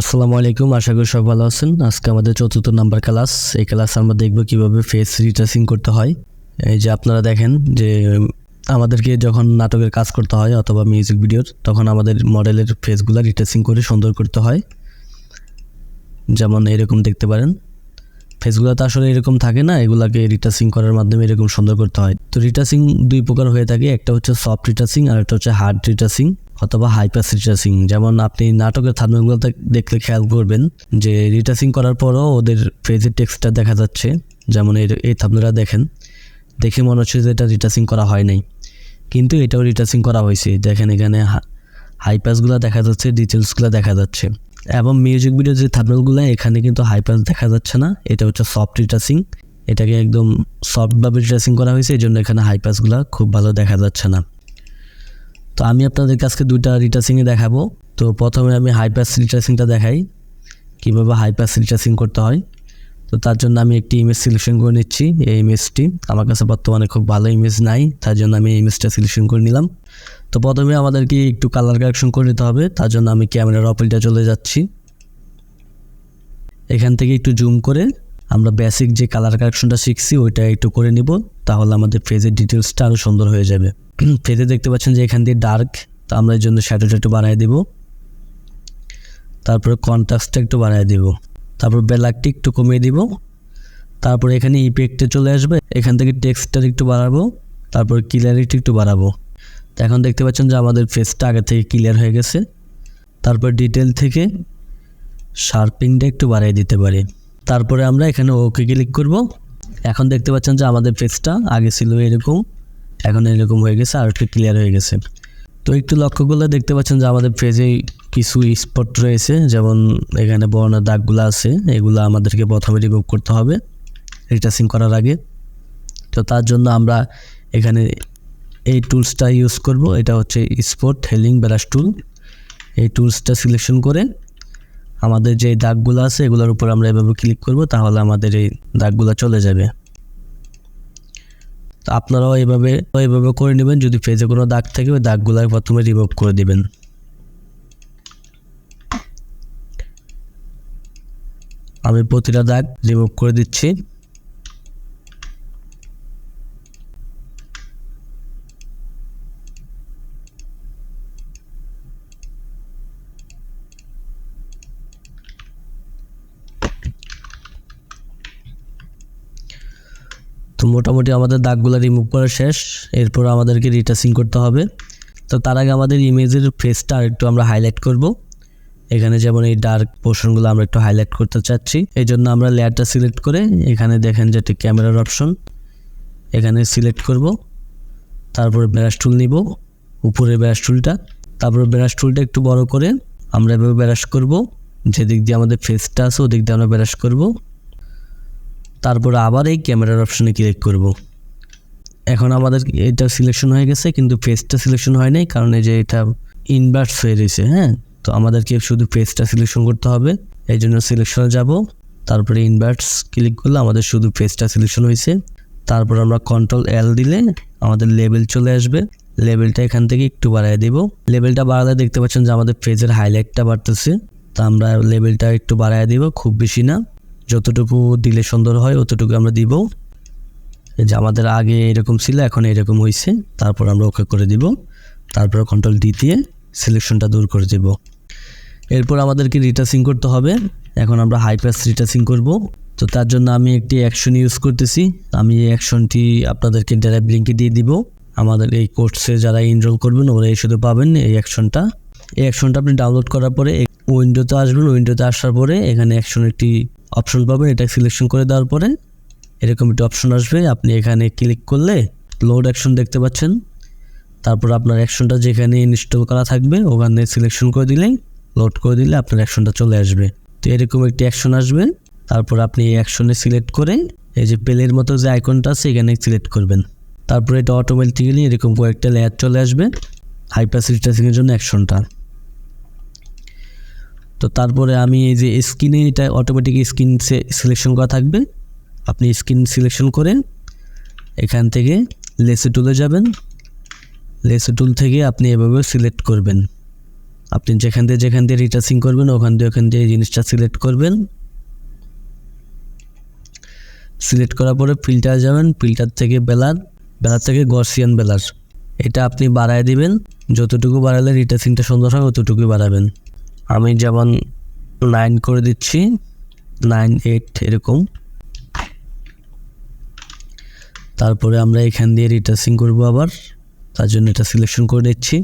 আসসালামু আলাইকুম, আশা করি সব ভালো আছেন। আজকে আমাদের ৪র্থ নাম্বার ক্লাস। এই ক্লাসে আমরা দেখব কিভাবে ফেস রিট্রেসিং করতে হয়। এই যে আপনারা দেখেন যে আমাদেরকে যখন নাটকের কাজ করতে হয় অথবা মিউজিক ভিডিওর, তখন আমাদের মডেলের ফেসগুলো রিট্রেসিং করে সুন্দর করতে হয়। যেমন এরকম দেখতে পারেন, ফেসগুলো তো আসলে এরকম থাকে না, এগুলাকে রিট্রেসিং করার মাধ্যমে এরকম সুন্দর করতে হয়। তো রিট্রেসিং দুই প্রকার হয়ে থাকে, একটা হচ্ছে সফট রিট্রেসিং আর একটা হচ্ছে হার্ড রিট্রেসিং অথবা হাইপাস রিট্রেসিং। যেমন আপনি নাটকের থাম্বনেলগুলোতে দেখলে খেয়াল করবেন যে রিট্রেসিং করার পরও ওদের ফেসের টেক্সটটা দেখা যাচ্ছে। যেমন এই থাম্বনেলটা দেখেন, দেখে মনে হচ্ছে যে এটা রিট্রেসিং করা হয় নাই, কিন্তু এটাও রিট্রেসিং করা হয়েছে। দেখেন এখানে হাইপাসগুলো দেখা যাচ্ছে, ডিটেলসগুলো দেখা যাচ্ছে। এবং মিউজিক ভিডিও যে থাম্বনেলগুলো, এখানে কিন্তু হাইপাস দেখা যাচ্ছে না, এটা হচ্ছে সফট রিট্রেসিং। এটাকে একদম সফটভাবে রিট্রেসিং করা হয়েছে, এই জন্য এখানে হাইপাসগুলো খুব ভালো দেখা যাচ্ছে না। তো আমি আপনাদেরকে আজকে দুইটা রিট্রেসিংয়ে দেখাবো। তো প্রথমে আমি হাইপাস রিট্রেসিংটা দেখাই, কীভাবে হাইপাস রিট্রেসিং করতে হয়। তো তার জন্য আমি একটি ইমেজ সিলেকশন করে নিচ্ছি। এই ইমেজটি আমার কাছে বর্তমানে খুব ভালো ইমেজ নাই, তার জন্য আমি এই ইমেজটা সিলেকশন করে নিলাম। তো প্রথমে আমাদেরকে একটু কালার কারেকশন করে নিতে হবে, তার জন্য আমি ক্যামেরার অপেলটা চলে যাচ্ছি। এখান থেকে একটু জুম করে আমরা বেসিক যে কালার কারেকশনটা শিখছি ওইটা একটু করে নিব, তাহলে আমাদের ফেজের ডিটেলসটা আরও সুন্দর হয়ে যাবে। ফেজে দেখতে পাচ্ছেন যে এখান দিয়ে ডার্ক, তো আমরা এর জন্য শ্যাডোটা একটু বাড়ায় দেব। তারপরে কন্ট্রাস্টটা একটু বাড়ায় দেব, তারপর ব্ল্যাকটি একটু কমিয়ে দিব। তারপরে এখানে ইফেক্টে চলে আসবে, এখান থেকে টেক্সটটা একটু বাড়াবো, তারপর ক্লিয়ারিটি একটু বাড়াবো। তো এখন দেখতে পাচ্ছেন যে আমাদের ফেসটা আগে থেকে ক্লিয়ার হয়ে গেছে। তারপর ডিটেল থেকে শার্পিংটা একটু বাড়িয়ে দিতে পারি। তারপরে আমরা এখানে ওকে ক্লিক করব। এখন দেখতে পাচ্ছেন যে আমাদের ফেসটা আগে ছিল এরকম, এখন এরকম হয়ে গেছে, আর একটু ক্লিয়ার হয়ে গেছে। তো একটু লক্ষ্য করলে দেখতে পাচ্ছেন যে আমাদের ফেজে কিছু স্পট রয়েছে, যেমন এখানে বর্ণের দাগগুলো আছে, এগুলো আমাদেরকে প্রথমে রিমুভ করতে হবে রিট্রেসিং করার আগে। তো তার জন্য আমরা এখানে এই টুলসটা ইউজ করব, এটা হচ্ছে স্পট হেলিং ব্রাশ টুল। এই টুলসটা সিলেকশন করে আমাদের যে দাগগুলো আছে এগুলোর উপর আমরা এভাবে ক্লিক করব, তাহলে আমাদের এই দাগগুলো চলে যাবে। তো আপনারাও এইভাবে করে নেবেন। যদি ফেজে কোনো দাগ থাকে ওই দাগগুলো প্রথমে রিমুভ করে দিবেন। আমি প্রতিটা দাগ রিমুভ করে দিচ্ছি। তো মোটামুটি আমাদের দাগগুলো রিমুভ করা শেষ। এরপর আমাদেরকে রিট্রেসিং করতে হবে। তো তার আগে আমাদের ইমেজের ফেসটা একটু আমরা হাইলাইট করব। এখানে যেমন এই ডার্ক পোর্শনগুলো আমরা একটু হাইলাইট করতে চাচ্ছি, এই জন্য আমরা লেয়ারটা সিলেক্ট করে এখানে দেখেন যে একটি ক্যামেরার অপশন, এখানে সিলেক্ট করব। তারপরে ব্রাশ টুল নিব, উপরে ব্রাশ টুলটা, তারপরে ব্রাশ টুলটা একটু বড় করে আমরা এভাবে ব্রাশ করব। যেদিক দিয়ে আমাদের ফেসটা আছে ওদিক দিয়ে আমরা ব্রাশ করব। তারপরে আবার এই ক্যামেরার অপশনে ক্লিক করব। এখন আমাদের এটা সিলেকশন হয়ে গেছে, কিন্তু ফেসটা সিলেকশন হয় নাই, কারণ এই যে এটা ইনভার্স হয়ে রয়েছে। হ্যাঁ, তো আমাদেরকে শুধু ফেসটা সিলেকশন করতে হবে, এই জন্য সিলেকশনে যাব। তারপরে ইনভার্স ক্লিক করলে আমাদের শুধু ফেসটা সিলেকশন হয়েছে। তারপর আমরা Ctrl+L দিলে আমাদের লেবেল চলে আসবে। লেবেলটা এখান থেকে একটু বাড়ায় দেব। লেবেলটা বাড়ালে দেখতে পাচ্ছেন যে আমাদের ফেজের হাইলাইটটা বাড়তেছে। তা আমরা লেবেলটা একটু বাড়ায় দেব, খুব বেশি না, যতটুকু দিলে সুন্দর হয় অতটুকু আমরা দিব। যে আমাদের আগে এরকম ছিল, এখন এরকম হয়েছে। তারপর আমরা ওকে করে দিব, তারপর Ctrl+D দিয়ে সিলেকশনটা দূর করে দেব। এরপর আমাদেরকে রিট্রেসিং করতে হবে। এখন আমরা হাইপাস রিট্রেসিং করব। তো তার জন্য আমি একটি অ্যাকশন ইউজ করতেছি। আমি এই অ্যাকশনটি আপনাদেরকে ড্রাইভ লিঙ্কে দিয়ে দিব। আমাদের এই কোর্সে যারা এনরোল করবেন ওরা এই শুধু পাবেন এই অ্যাকশনটা। এই অ্যাকশনটা আপনি ডাউনলোড করার পরে উইন্ডোতে আসবেন। উইন্ডোতে আসার পরে এখানে অ্যাকশন একটি অপশন পাবেন, এটা সিলেকশন করে দেওয়ার পরে এরকম একটি অপশন আসবে। আপনি এখানে ক্লিক করলে লোড অ্যাকশন দেখতে পাচ্ছেন। তারপর আপনার অ্যাকশনটা যেখানে ইনস্টল করা থাকবে ওখানে সিলেকশন করে দিলেই লোড করে দিলে আপনার অ্যাকশনটা চলে আসবে। তো এরকম একটি অ্যাকশন আসবে। তারপর আপনি এই অ্যাকশনে সিলেক্ট করে এই যে প্লের মতো যে আইকনটা আছে এখানে সিলেক্ট করবেন। তারপরে এটা অটোমেটিক্যালি এরকম কয়েকটা লেয়ার চলে আসবে হাইপাস রিট্রেসিংয়ের জন্য অ্যাকশনটা। তো তারপরে আমি এই যে স্ক্রিনে এটা অটোমেটিক স্ক্রিন সিলেকশন করা থাকবে, আপনি স্ক্রিন সিলেকশন করে এখান থেকে লেসে টুলে যাবেন। লেসে টুল থেকে আপনি এভাবে সিলেক্ট করবেন। আপনি যেখান দিয়ে রিটাচিং করবেন ওখান দিয়ে এই জিনিসটা সিলেক্ট করবেন। সিলেক্ট করার পরে ফিল্টার যাবেন, ফিল্টার থেকে বেলার থেকে গসিয়ান বেলার, এটা আপনি বাড়ায় দিবেন। যতটুকু বাড়ালে রিটাচিংটা সুন্দর হয় ততটুকুই বাড়াবেন। আমি যেমন 9 করে দিচ্ছি, 9, 8 এরকম। তারপরে আমরা এখান দিয়ে রিটাচিং করব আবার, তার জন্য এটা সিলেকশন করে নিচ্ছি।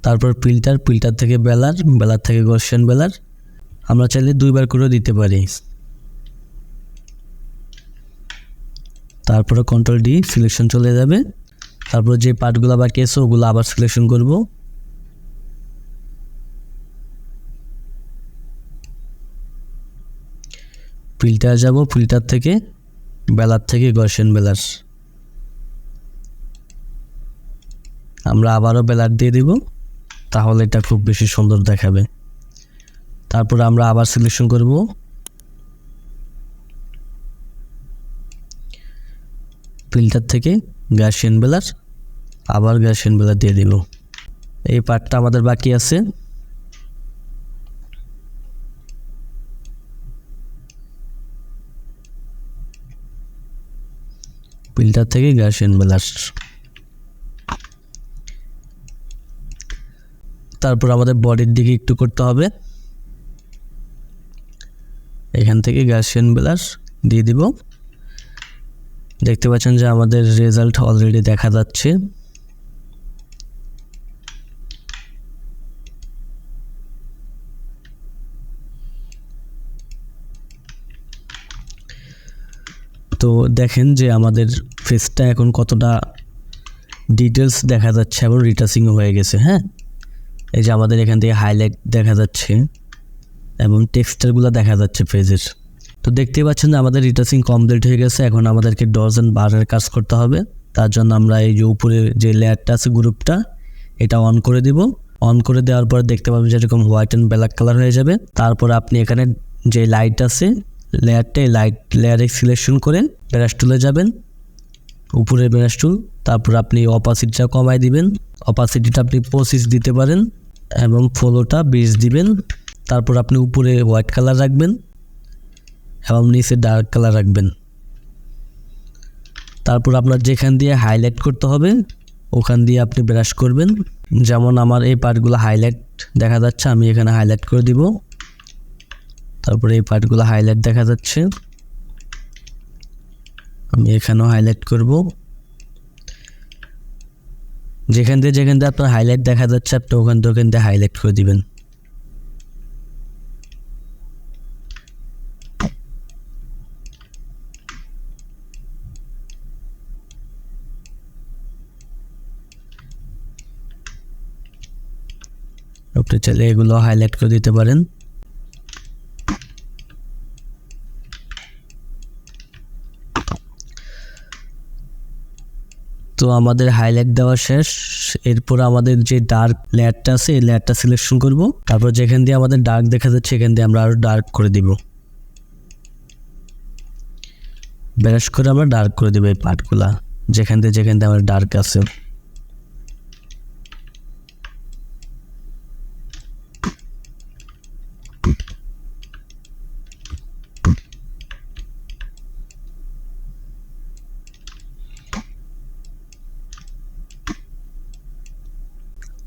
তারপর ফিল্টার থেকে বেলার থেকে গসিয়ান বেলার, আমরা চাইলে 2বার করেও দিতে পারি। তারপরে কন্ট্রোল ডি, সিলেকশন চলে যাবে। তারপর যে পার্টগুলো বাকি আছে ওগুলো আবার সিলেকশন করব। ফিল্টার যাব, ফিল্টার থেকে বেলার থেকে গসিয়ান বেলার, আমরা আবারও বেলার দিয়ে দিব, তাহলে এটা খুব বেশি সুন্দর দেখাবে। তারপর আমরা আবার সিলেকশন করব, ফিল্টার থেকে গসিয়ান বেলার, আবার গসিয়ান বেলার দিয়ে দিব। এই পার্টটা আমাদের বাকি আছে। ফিল্টার থেকে গসিয়ান বেলার, তারপর আমাদের বডির দিকে একটু করতে হবে। এখান থেকে গসিয়ান বেলার দিয়ে দিব। দেখতে পাচ্ছেন যে আমাদের রেজাল্ট অলরেডি দেখা যাচ্ছে। তো দেখেন যে আমাদের ফেসটা এখন কতটা ডিটেলস দেখা যাচ্ছে এবং রিটাচিংও হয়ে গেছে। হ্যাঁ, এই যে আমাদের এখান থেকে হাইলাইট দেখা যাচ্ছে এবং টেক্সচারগুলো দেখা যাচ্ছে ফেজের। তো দেখতেই পাচ্ছেন যে আমাদের রিটাচিং কমপ্লিট হয়ে গেছে। এখন আমাদেরকে ডজ এন্ড বারের কাজ করতে হবে। তার জন্য আমরা এই যে উপরে যে লেয়ারটা আছে গ্রুপটা, এটা অন করে দিব। অন করে দেওয়ার পর দেখতে পাবেন যে এরকম হোয়াইট অ্যান্ড ব্ল্যাক কালার হয়ে যাবে। তারপর আপনি এখানে যে লাইট আছে লেয়ারটা, এই লাইট লেয়ারে সিলেকশন করে ব্রাশ টুলে যাবেন, উপরে ব্রাশ টুল। তারপর আপনি অপাসিটিটা কমায় দিবেন, অপাসিটিটা আপনি 25 দিতে পারেন এবং ফলোটা 20 দিবেন। তারপর আপনি উপরে হোয়াইট কালার রাখবেন এবং নিচে ডার্ক কালার রাখবেন। তারপর আপনার যেখান দিয়ে হাইলাইট করতে হবে ওখান দিয়ে আপনি ব্রাশ করবেন। যেমন আমার এই পার্টগুলো হাইলাইট দেখা যাচ্ছে, আমি এখানে হাইলাইট করে দিব। তারপরে এই পার্টগুলো হাইলাইট দেখা যাচ্ছে, আমি এখানেও হাইলাইট করব। যেখান দিয়ে আপনার হাইলাইট দেখা যাচ্ছে আপনি ওখান দিয়ে হাইলাইট করে দিবেন। আপনি চাইলে এগুলো হাইলাইট করে দিতে পারেন। তো আমাদের হাইলাইট দেওয়া শেষ। এরপর আমাদের যে ডার্ক লেয়ারটা আছে এই লেয়ারটা সিলেকশন করব। তারপর যেখান দিয়ে আমাদের ডার্ক দেখা যাচ্ছে এখান দিয়ে আমরা আরো ডার্ক করে দিব। ব্রাশ করে আমরা ডার্ক করে দেব এই পার্টগুলা যেখান দিয়ে আমার ডার্ক আছে।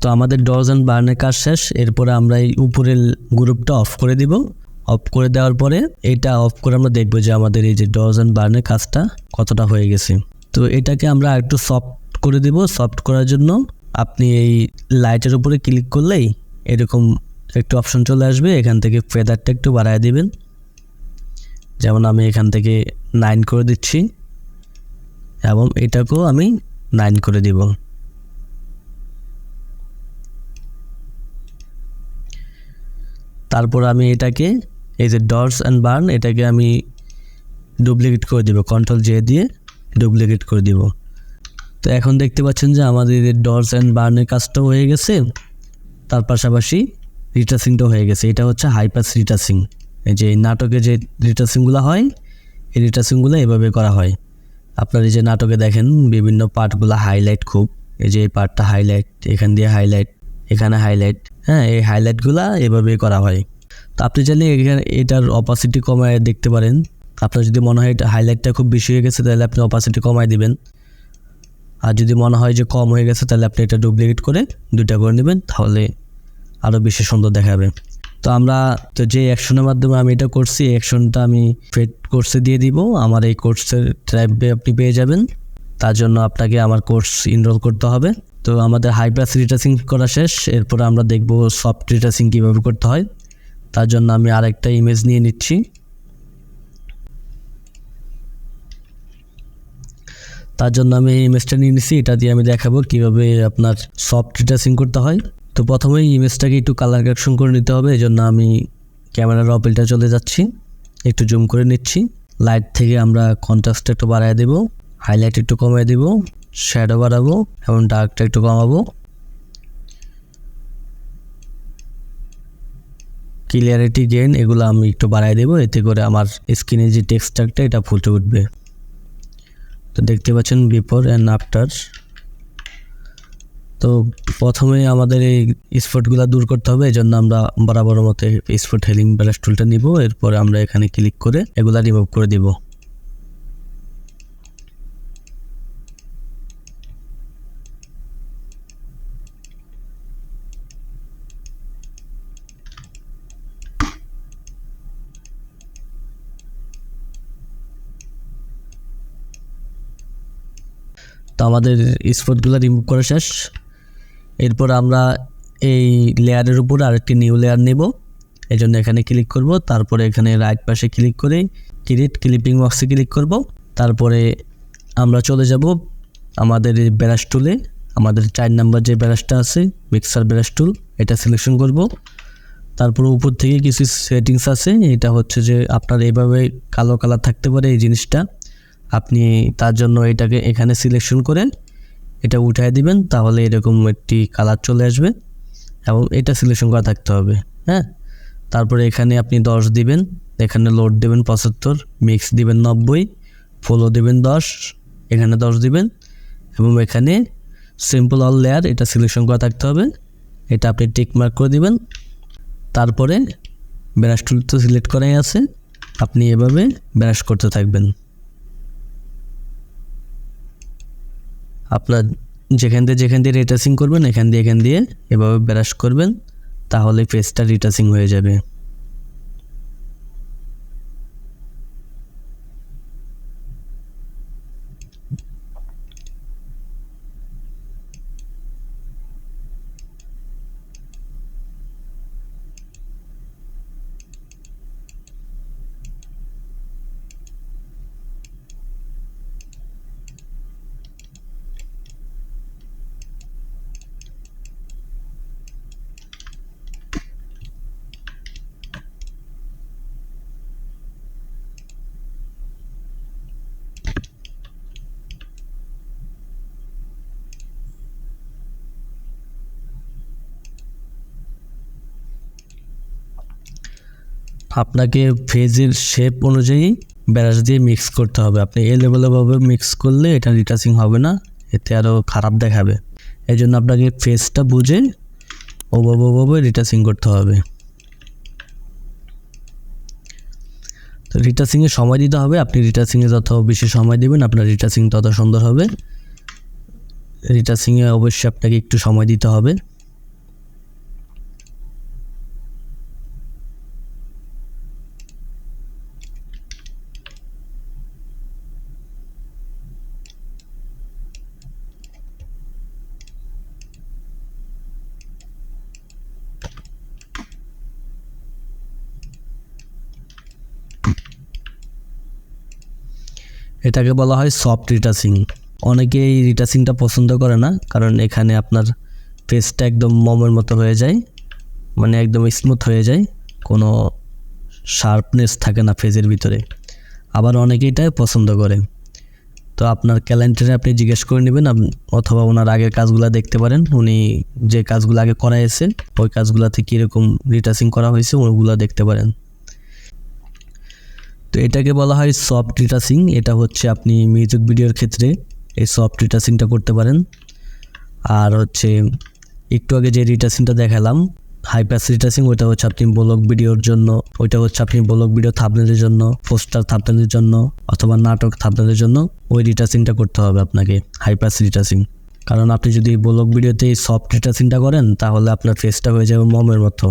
তো আমাদের ডজ এন্ড বার্নের কাজ শেষ। এরপরে আমরা এই উপরের গ্রুপটা অফ করে দিব। অফ করে দেওয়ার পরে এটা অফ করে আমরা দেখব যে আমাদের এই যে ডজ এন্ড বার্নের কাজটা কতটা হয়ে গেছে। তো এটাকে আমরা একটু সফট করে দিব। সফট করার জন্য আপনি এই লাইটের উপরে ক্লিক করলেই এরকম একটু অপশন চলে আসবে। এখান থেকে ফেদারটা একটু বাড়ায় দিবেন। যেমন আমি এখান থেকে 9 করে দিচ্ছি এবং এটাকেও আমি 9 করে দিব। তারপর আমি এটাকে এই যে ডটস অ্যান্ড বার্ন এটাকে আমি ডুপ্লিকেট করে দিব, কন্ট্রোল জে দিয়ে ডুপ্লিকেট করে দিব। তো এখন দেখতে পাচ্ছেন যে আমাদের ডটস অ্যান্ড বার্নের কাজটাও হয়ে গেছে, তার পাশাপাশি রিটাচিংটাও হয়ে গেছে। এটা হচ্ছে হাইপাস রিটাচিং। এই যে নাটকে যে রিটাচিংগুলো হয় এই রিটাচিংগুলো এভাবে করা হয়। আপনার এই যে নাটকে দেখেন বিভিন্ন পার্টগুলো হাইলাইট, খুব এই যে এই পার্টটা হাইলাইট, এখান দিয়ে হাইলাইট, এখানে হাইলাইট, হ্যাঁ এই হাইলাইটগুলো এভাবেই করা হয়। তো আপনি চাইলে এখানে এটার অপাসিটি কমায় দেখতে পারেন। আপনার যদি মনে হয় এটা হাইলাইটটা খুব বেশি হয়ে গেছে তাহলে আপনি অপাসিটি কমায় দিবেন, আর যদি মনে হয় যে কম হয়ে গেছে তাহলে আপনি এটা ডুপ্লিকেট করে 2টা করে নেবেন, তাহলে আরও বেশি সুন্দর দেখাবে। তো আমরা তো যে অ্যাকশনের মাধ্যমে আমি এটা করছি, এই অ্যাকশনটা আমি ফেড কোর্সে দিয়ে দিব। আমার এই কোর্সের ট্রাইবে আপনি পেয়ে যাবেন। তার জন্য আপনাকে আমার কোর্স এনরোল করতে হবে। তো আমাদের হাই পাস রিট্রেসিং করা শেষ, এরপর আমরা দেখব সফট রিট্রেসিং কীভাবে করতে হয়। তার জন্য আমি আরেকটা ইমেজ নিয়ে নিচ্ছি। তার জন্য আমি এই ইমেজটা নিয়ে নিচ্ছি, এটা দিয়ে আমি দেখাবো কীভাবে আপনার সফট রিট্রেসিং করতে হয়। তো প্রথমেই ইমেজটাকে একটু কালার কারেকশন করে নিতে হবে, এই জন্য আমি ক্যামেরার অপেলটা চলে যাচ্ছি, একটু জুম করে নিচ্ছি। লাইট থেকে আমরা কন্ট্রাস্টটা একটু বাড়ায় দেব, হাইলাইট একটু কমিয়ে দেব, শ্যাডো বাড়াবো এবং ডার্কটা একটু কমাবো। ক্লিয়ারিটি গেইন এগুলো আমি একটু বাড়ায় দেবো, এতে করে আমার স্ক্রিনে যে টেক্সচারটা এটা ফুটে উঠবে। তো দেখতে পাচ্ছেন বিফোর অ্যান্ড আফটার। তো প্রথমে আমাদের এই স্পটগুলো দূর করতে হবে, এই জন্য আমরা বরাবর মতো স্পট হেলিং ব্রাশ টুলটা নিব। এরপরে আমরা এখানে ক্লিক করে এগুলা রিমুভ করে দিব। তো আমাদের স্পটগুলো রিমুভ করা শেষ। এরপর আমরা এই লেয়ারের উপর আরেকটি নিউ লেয়ার নেব, এই জন্য এখানে ক্লিক করব। তারপরে এখানে রাইট পাশে ক্লিক করে ক্রিয়েট ক্লিপিং বক্সে ক্লিক করব। তারপরে আমরা চলে যাব আমাদের এই ব্রাশ টুলে, আমাদের 4 নাম্বার যে ব্রাশটা আছে মিক্সার ব্রাশ টুল, এটা সিলেকশন করব। তারপর উপর থেকে কিছু সেটিংস আছে, এটা হচ্ছে যে আপনার এইভাবে কালো কালার থাকতে পারে এই জিনিসটা, আপনি তার জন্য এটাকে এখানে সিলেকশন করে এটা উঠায় দিবেন, তাহলে এরকম একটি কালার চলে আসবে এবং এটা সিলেকশন করা থাকতে হবে। হ্যাঁ, তারপরে এখানে আপনি 10 দিবেন, এখানে লোড দেবেন 75, মিক্স দিবেন 90, ফলো দিবেন 10, এখানে 10 দিবেন এবং এখানে সিম্পল অল লেয়ার এটা সিলেকশন করা থাকতে হবে, এটা আপনি টিক মার্ক করে দিবেন। তারপরে ব্রাশ টুল তো সিলেক্ট করাই আছে, আপনি এভাবে ব্রাশ করতে থাকবেন। আপনার যেখান দিয়ে রিট্রেসিং করবেন এখান দিয়ে এভাবে ব্রাশ করবেন, তাহলে ফেসটা রিট্রেসিং হয়ে যাবে। আপনাকে ফেজের শেপ অনুযায়ী ব্রাশ দিয়ে মিক্স করতে হবে। আপনি এই লেভেলভাবে মিক্স করলে এটা রিট্রেসিং হবে না, এতে আরও খারাপ দেখাবে। এই জন্য আপনাকে ফেজটা বুঝে ওভাবে রিট্রেসিং করতে হবে। তো রিট্রেসিংয়ে সময় দিতে হবে, আপনি রিট্রেসিংয়ে যত বেশি সময় দেবেন আপনার রিট্রেসিং তত সুন্দর হবে। রিট্রেসিংয়ে অবশ্যই আপনাকে একটু সময় দিতে হবে। এটাকে বলা হয় সফট রিট্রেসিং। অনেকে এই রিট্রেসিংটা পছন্দ করে না, কারণ এখানে আপনার ফেসটা একদম মোমের মতো হয়ে যায়, মানে একদম স্মুথ হয়ে যায়, কোনো শার্পনেস থাকে না ফেজের ভিতরে। আবার অনেকে এটাই পছন্দ করে। তো আপনার ক্লায়েন্টের আপনি জিজ্ঞেস করে নেবেন, অথবা ওনার আগের কাজগুলো দেখতে পারেন, উনি যে কাজগুলো আগে করাইছে ওই কাজগুলোতে কীরকম রিট্রেসিং করা হয়েছে ওগুলো দেখতে পারেন। তো এটাকে বলা হয় সফট রিটাচিং। এটা হচ্ছে আপনি মিউজিক ভিডিওর ক্ষেত্রে এই সফট রিটাচিংটা করতে পারেন। আর হচ্ছে একটু আগে যে রিটাচিংটা দেখালাম হাই প্যাস রিটাচিং, ওইটা হচ্ছে আপনি ব্লগ ভিডিওর জন্য, ওইটা হচ্ছে আপনি ব্লগ ভিডিও থাম্বনেলের জন্য, পোস্টার থাম্বনেলের জন্য অথবা নাটক থাম্বনেলের জন্য ওই রিটাচিংটা করতে হবে আপনাকে, হাই প্যাস রিটাচিং। কারণ আপনি যদি ব্লগ ভিডিওতে সফট রিটাচিংটা করেন তাহলে আপনার ফেসটা হয়ে যাবে মমের মতো।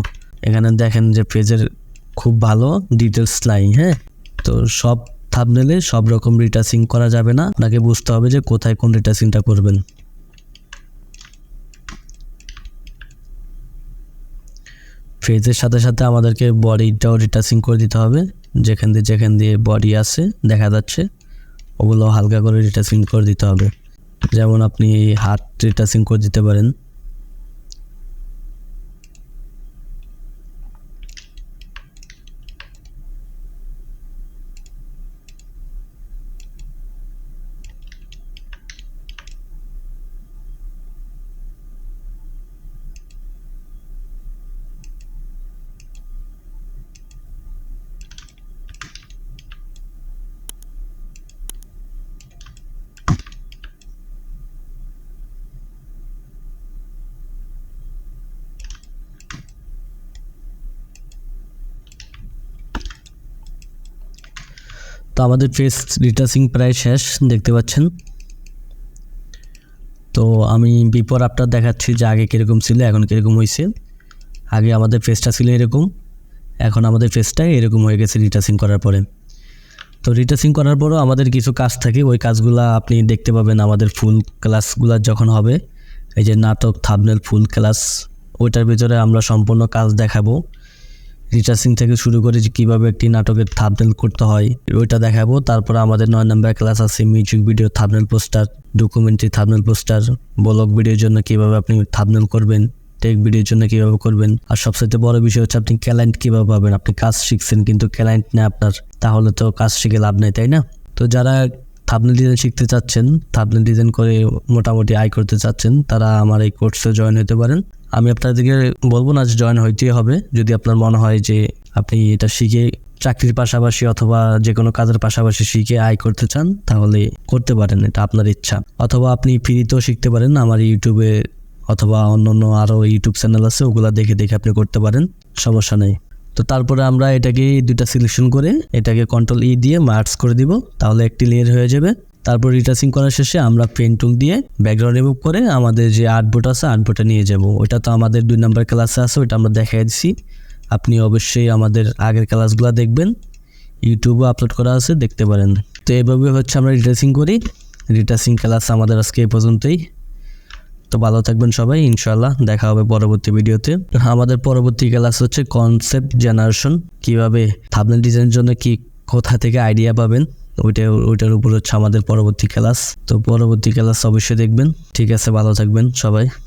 এখানে দেখেন যে ফেজের খুব ভালো ডিটেলস নাই। হ্যাঁ, তো সব থাম্বনেলে সব রকম রিটাচিং করা যাবে না, আপনাকে বুঝতে হবে যে কোথায় কোন রিটাচিংটা করবেন। ফেজের সাথে সাথে আমাদেরকে বডিটাও রিটাচিং করে দিতে হবে, যেখান দিয়ে বডি আছে দেখা যাচ্ছে ওগুলো হালকা করে রিটাচিং করে দিতে হবে। যেমন আপনি হাত রিটাচিং করে দিতে পারেন। তো আমাদের ফেস রিটাচিং প্রায় শেষ দেখতে পাচ্ছেন। তো আমি বিফোর আফটার দেখাচ্ছি যে আগে কীরকম ছিল এখন কীরকম হয়েছে। আগে আমাদের ফেসটা ছিল এরকম, এখন আমাদের ফেসটা এরকম হয়ে গেছে রিটাচিং করার পরে। তো রিটাচিং করার পরও আমাদের কিছু কাজ থাকে, ওই কাজগুলো আপনি দেখতে পাবেন আমাদের ফুল ক্লাসগুলো যখন হবে। এই যে নাটক থাম্বনেল ফুল ক্লাস, ওইটার ভিতরে আমরা সম্পূর্ণ কাজ দেখাবো। রিটাচিং থেকে শুরু করে যে কীভাবে একটি নাটকের থাম্বনেল করতে হয় ওইটা দেখাবো। তারপর আমাদের 9 নম্বর ক্লাস আছে music video thumbnail poster, documentary thumbnail poster, blog ভিডিওর জন্য কীভাবে আপনি থাম্বনেল করবেন, টেক ভিডিওর জন্য কীভাবে করবেন। আর সবচেয়ে বড় বিষয় হচ্ছে আপনি ক্লায়েন্ট কীভাবে পাবেন। আপনি কাজ শিখছেন কিন্তু ক্লায়েন্ট নেই আপনার, তাহলে তো কাজ শিখে লাভ নেই, তাই না? তো যারা থাম্বনেল ডিজাইন শিখতে চাচ্ছেন, থাম্বনেল ডিজাইন করে মোটামুটি আয় করতে চাচ্ছেন, তারা আমার এই কোর্সে জয়েন হতে পারেন। আমি আপনাদেরকে বলবো না যে জয়েন হইতেই হবে। যদি আপনার মনে হয় যে আপনি এটা শিখে চাকরির পাশাপাশি অথবা যে কোনো কাজের পাশাপাশি শিখে আয় করতে চান তাহলে করতে পারেন, এটা আপনার ইচ্ছা। অথবা আপনি ফ্রিতেও শিখতে পারেন, আমার ইউটিউবে অথবা অন্য আরও ইউটিউব চ্যানেল আছে ওগুলা দেখে আপনি করতে পারেন, সমস্যা নেই। তো তারপরে আমরা এটাকে দুইটা সিলেকশন করে এটাকে কন্ট্রোল ই দিয়ে মার্জ করে দিব, তাহলে একটি লেয়ার হয়ে যাবে। তারপর রিটাচিং করার শেষে আমরা পেন টুল দিয়ে ব্যাকগ্রাউন্ড রিমুভ করে আমাদের যে আর্টবোর্ড আছে আর্টবোর্ডে নিয়ে যাব। ওইটা তো আমাদের 2 নম্বর ক্লাসে আছে, ওইটা আমরা দেখাই দিচ্ছি। আপনি অবশ্যই আমাদের আগের ক্লাসগুলো দেখবেন, ইউটিউবে আপলোড করা আছে, দেখতে পারেন। তো এভাবে হচ্ছে আমরা রিটাচিং করি। রিটাচিং ক্লাস আমাদের আজকে এই পর্যন্তই। তো ভালো থাকবেন সবাই, ইনশাআল্লাহ দেখা হবে পরবর্তী ভিডিওতে। আমাদের পরবর্তী ক্লাস হচ্ছে কনসেপ্ট জেনারেশন, কিভাবে থাম্বনেল ডিজাইনের জন্য কি কোথা থেকে আইডিয়া পাবেন, ওইটার উপর হচ্ছে আমাদের পরবর্তী ক্লাস। তো পরবর্তী ক্লাস অবশ্যই দেখবেন। ঠিক আছে, ভালো থাকবেন সবাই।